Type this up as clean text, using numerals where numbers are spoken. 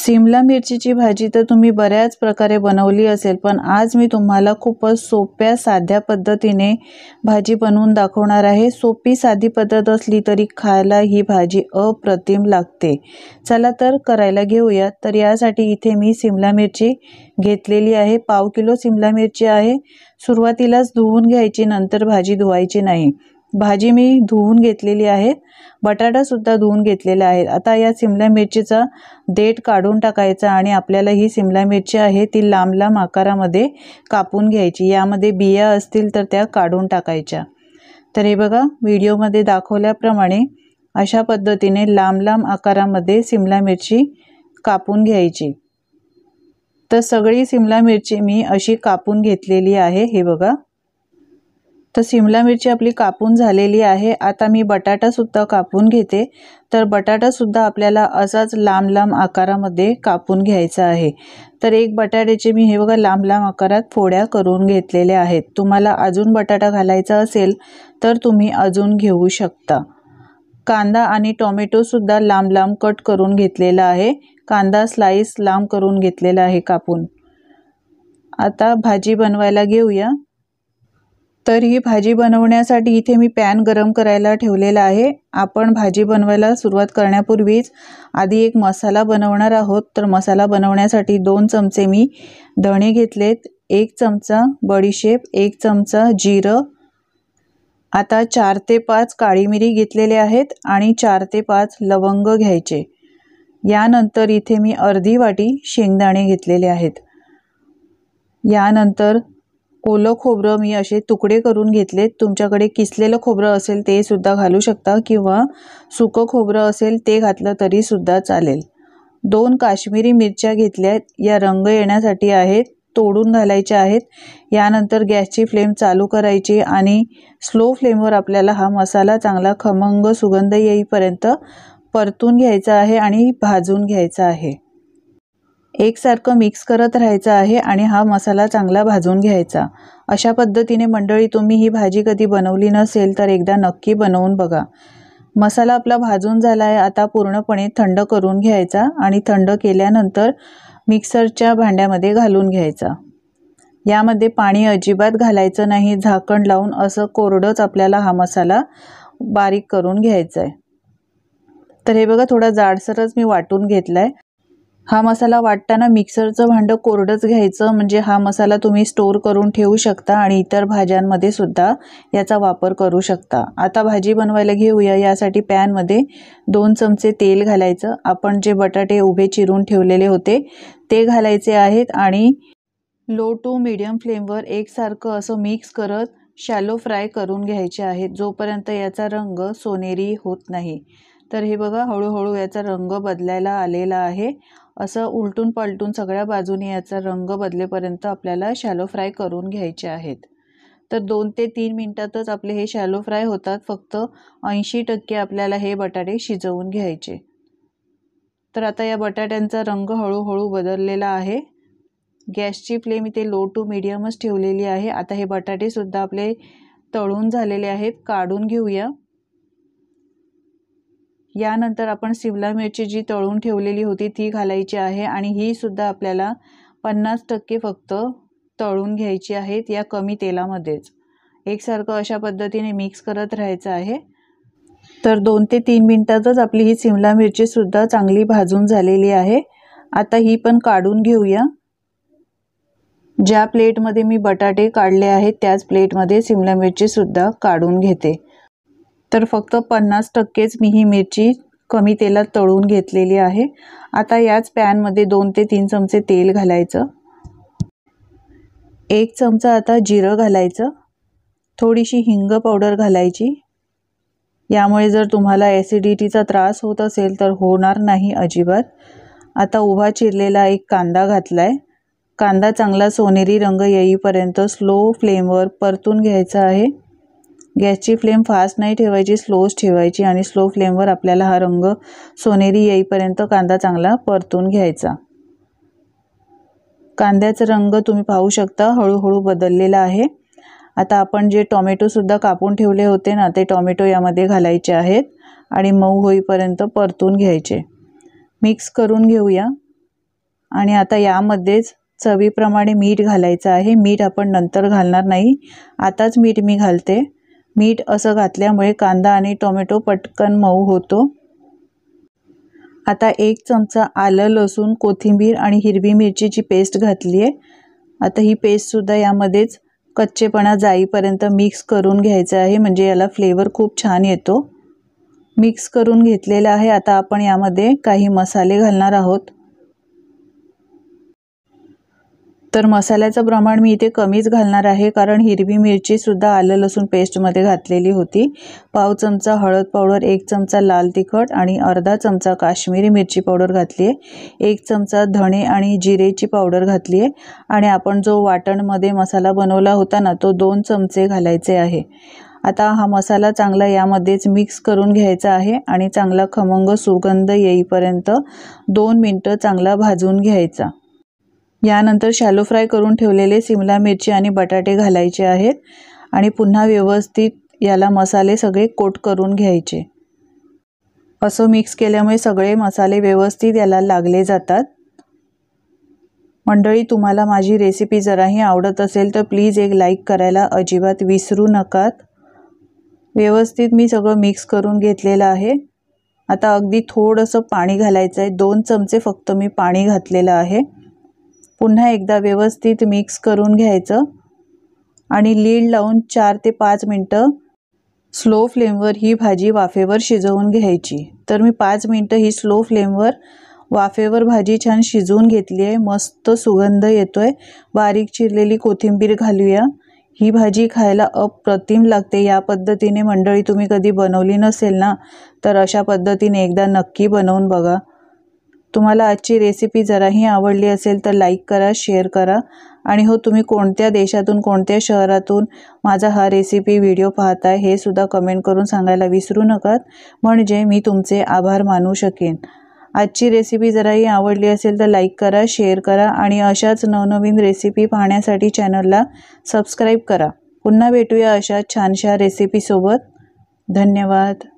सिमला मिरचीची भाजी तर तुम्ही बऱ्याच प्रकारे बनवली असेल, पण आज मी तुम्हाला खूपच सोप्या साध्या पद्धतीने भाजी बनवून दाखवणार आहे। सोपी साधी पद्धत असली तरी खायला ही भाजी अप्रतिम लागते। चला तर करायला घेऊया। तर यासाठी इथे मी सिमला मिरची घेतलेली आहे। पाव किलो सिमला मिरची आहे। सुरुवातीलाच धुवून घ्यायची, नंतर भाजी धुवायची नाही। भाजी मी धुवून घेतलेली आहे। बटाटा सुद्धा धुवून घेतलेला आहे। आता या सिमला मिरचीचा देठ काढून टाकायचा आणि आपल्याला ही सिमला मिरची आहे ती लांब लांब आकारामध्ये कापून घ्यायची। यामध्ये बिया असतील तर त्या काढून टाकायच्या। तर हे बघा, व्हिडिओमध्ये दाखवल्याप्रमाणे अशा पद्धतीने लांब लांब आकारामध्ये सिमला मिरची कापून घ्यायची। तर सगळी सिमला मिरची मी अशी कापून घेतलेली आहे। हे बघा, तर सिमला मिरची आपली कापून झालेली आहे। आता मी बटाटा सुद्धा कापून घेते। तर बटाटा सुद्धा आपल्याला असाच लांब लांब आकारामध्ये कापून घ्यायचा आहे। तर एक बटाट्याचे मी हे बघा लांब लांब आकारात फोड्या करून घेतलेल्या आहेत। तुम्हाला अजून बटाटा घालायचा असेल तर तुम्ही अजून घेऊ शकता। कांदा आणि टोमॅटो सुद्धा लांब लांब कट करून घेतलेला आहे। कांदा स्लाइस लांब करून घेतलेला आहे कापून। आता भाजी बनवायला घेऊया। तर ही भाजी बनवण्यासाठी इथे मी पॅन गरम करायला ठेवलेला आहे। आपण भाजी बनवायला सुरुवात करण्यापूर्वीच आधी एक मसाला बनवणार आहोत। तर मसाला बनवण्यासाठी 2 चमचे मी धणे घेतलेत, 1 चमचा बडीशेप, 1 चमचा जिरं, आता 4 ते 5 काळी मिरी घेतलेले आहेत आणि 4 ते 5 लवंग घ्यायचे। यानंतर इथे मी अर्धी वाटी शेंगदाणे घेतलेले आहेत। यानंतर ओलं खोबरं मी असे तुकडे करून घेतलेत। तुमच्याकडे किसलेलं खोबरं असेल ते सुद्धा घालू शकता किंवा सुकं खोबरं असेल ते घातलं तरी सुद्धा चालेल। 2 काश्मीरी मिरच्या घेतल्यात, या रंग येण्यासाठी आहेत, तोडून घालायच्या आहेत। यानंतर गॅसची फ्लेम चालू करायची आणि स्लो फ्लेमवर आपल्याला हा मसाला चांगला खमंग सुगंध येईपर्यंत परतून घ्यायचा आहे आणि भाजून घ्यायचा आहे। एकसारखं मिक्स करत राहायचं आहे आणि हा मसाला चांगला भाजून घ्यायचा। अशा पद्धतीने मंडळी, तुम्ही ही भाजी कधी बनवली नसेल तर एकदा नक्की बनवून बघा। मसाला आपला भाजून झाला आहे। आता पूर्णपणे थंड करून घ्यायचा आणि थंड केल्यानंतर मिक्सरच्या भांड्यामध्ये घालून घ्यायचा। यामध्ये पाणी अजिबात घालायचं नाही। झाकण लावून असं कोरडंच आपल्याला हा मसाला बारीक करून घ्यायचा आहे। तर हे बघा, थोडा जाडसरच मी वाटून घेतलाय। हा मसाला वाटताना मिक्सरचं भांडं कोरडंच घ्यायचं, म्हणजे हा मसाला तुम्ही स्टोर करून ठेवू शकता आणि इतर भाज्यांमध्ये सुद्धा याचा वापर करू शकता। आता भाजी बनवायला घेऊया। यासाठी पॅनमध्ये 2 चमचे तेल घालायचं। आपण जे बटाटे उभे चिरून ठेवलेले होते ते घालायचे आहेत आणि लो टू मीडियम फ्लेमवर एकसारखं असं मिक्स करत शॅलो फ्राय करून घ्यायचे आहेत, जोपर्यंत याचा रंग सोनेरी होत नाही। तर हे बघा, हळूहळू याचा रंग बदलायला आलेला आहे। असं उलटून पलटून सगळ्या बाजूने याचा रंग बदलेपर्यंत आपल्याला शॅलो फ्राय करून घ्यायचे आहेत। तर 2 ते 3 मिनिटातच आपले हे शॅलो फ्राय होतात। फक्त 80% आपल्याला हे बटाटे शिजवून घ्यायचे। तर आता या बटाट्यांचा रंग हळूहळू बदललेला आहे। गॅसची फ्लेम इथे लो टू मीडियमच ठेवलेली आहे। आता हे बटाटे सुद्धा आपले तळून झालेले आहेत, काढून घेऊया। यानंतर आपण सिमला मिरची जी तळून ठेवलेली होती ती घालायची आहे आणि ही सुद्धा आपल्याला 50% फक्त तळून घ्यायची आहेत, या कमी तेलामध्येच। एकसारखं अशा पद्धतीने मिक्स करत राहायचं आहे। तर 2 ते 3 मिनिटातच आपली ही सिमला मिरची सुद्धा चांगली भाजून झालेली आहे। आता ही पण काढून घेऊया। ज्या प्लेटमध्ये मी बटाटे काढले आहेत त्याच प्लेटमध्ये सिमला मिरची सुद्धा काढून घेते। तर फक्त 50%च मी ही मिरची कमी तेलात तळून घेतलेली आहे। आता याच पॅनमध्ये 2 ते 3 चमचे तेल घालायचं। 1 चमचा आता जिरं घालायचं। थोडीशी हिंग पावडर घालायची। यामुळे जर तुम्हाला ॲसिडिटीचा त्रास होत असेल तर होणार नाही अजिबात। आता उभा चिरलेला एक कांदा घातलाय। कांदा चांगला सोनेरी रंग येईपर्यंत स्लो फ्लेमवर परतून घ्यायचा आहे। गॅसची फ्लेम फास्ट नाही ठेवायची, स्लोच ठेवायची आणि स्लो फ्लेमवर आपल्याला हा रंग सोनेरी येईपर्यंत कांदा चांगला परतून घ्यायचा। कांद्याचा रंग तुम्ही पाहू शकता हळूहळू बदललेला आहे। आता आपण जे टोमॅटो सुद्धा कापून ठेवले होते ना, ते टोमॅटो यामध्ये घालायचे आहेत आणि मऊ होईपर्यंत परतून घ्यायचे। मिक्स करून घेऊया। आणि आता यामध्येच चवीप्रमाणे मीठ घालायचं आहे। मीठ आपण नंतर घालणार नाही, आताच मीठ मी घालते। मीठ असं घातल्यामुळे कांदा आणि टोमॅटो पटकन मऊ होतो। आता 1 चमचा आलं, लसूण, कोथिंबीर आणि हिरवी मिरचीची पेस्ट घातली आहे। आता ही पेस्ट सुद्धा यामध्येच कच्चेपणा जाईपर्यंत मिक्स करून घ्यायचं आहे, म्हणजे याला फ्लेवर खूप छान येतो। मिक्स करून घेतलेला आहे। आता आपण यामध्ये काही मसाले घालणार आहोत। तर मसाल्याचं प्रमाण मी इथे कमीच घालणार आहे, कारण हिरवी मिरची सुद्धा आलं लसूण पेस्टमध्ये घातलेली होती। पाव चमचा हळद पावडर, 1 चमचा लाल तिखट आणि अर्धा चमचा काश्मीरी मिरची पावडर घातली आहे। 1 चमचा धणे आणि जिरेची पावडर घातली आहे आणि आपण जो वाटणमध्ये मसाला बनवला होता ना, तो 2 चमचे घालायचे आहे। आता हा मसाला चांगला यामध्येच मिक्स करून घ्यायचा आहे आणि चांगला खमंग सुगंध येईपर्यंत 2 मिनिटं चांगला भाजून घ्यायचा। यानंतर शॅलो फ्राय करून ठेवलेले सिमला मिरची आणि बटाटे घालायचे आहेत आणि पुन्हा व्यवस्थित याला मसाले सगळे कोट करून घ्यायचे। असं मिक्स केल्यामुळे सगळे मसाले व्यवस्थित याला लागले जातात। मंडळी, तुम्हाला माझी रेसिपी जराही आवडत असेल तर प्लीज एक लाईक करायला अजिबात विसरू नका। व्यवस्थित मी सगळं मिक्स करून घेतलेलं आहे। आता अगदी थोडंसं पाणी घालायचं आहे, 2 चमचे फक्त मी पाणी घातलेलं आहे। पुन्हा एकदा व्यवस्थित मिक्स करून घ्यायचं आणि लीड लावून 4 ते 5 मिनिटं स्लो फ्लेमवर ही भाजी वाफेवर शिजवून घ्यायची। तर मी 5 मिनिटं ही स्लो फ्लेमवर वाफेवर भाजी छान शिजवून घेतली आहे। मस्त सुगंध येतोय। बारीक चिरलेली कोथिंबीर घालूया। ही भाजी खायला अप्रतिम लागते। या पद्धतीने मंडळी तुम्ही कधी बनवली नसेल ना, तर अशा पद्धतीने एकदा नक्की बनवून बघा। तुम्हाला आजची रेसिपी जराही आवडली असेल तर लाईक करा, शेअर करा आणि हो, तुम्ही कोणत्या देशातून, कोणत्या शहरातून माझा हा रेसिपी व्हिडिओ पाहताय हे सुद्धा कमेंट करून सांगायला विसरू नका, म्हणजे मी तुमचे आभार मानू शकेन। आजची रेसिपी जराही आवडली असेल तर लाईक करा, शेअर करा आणि अशाच नवनवीन रेसिपी पाहण्यासाठी चॅनलला सबस्क्राईब करा। पुन्हा भेटूया अशा छानशा रेसिपीसोबत। धन्यवाद।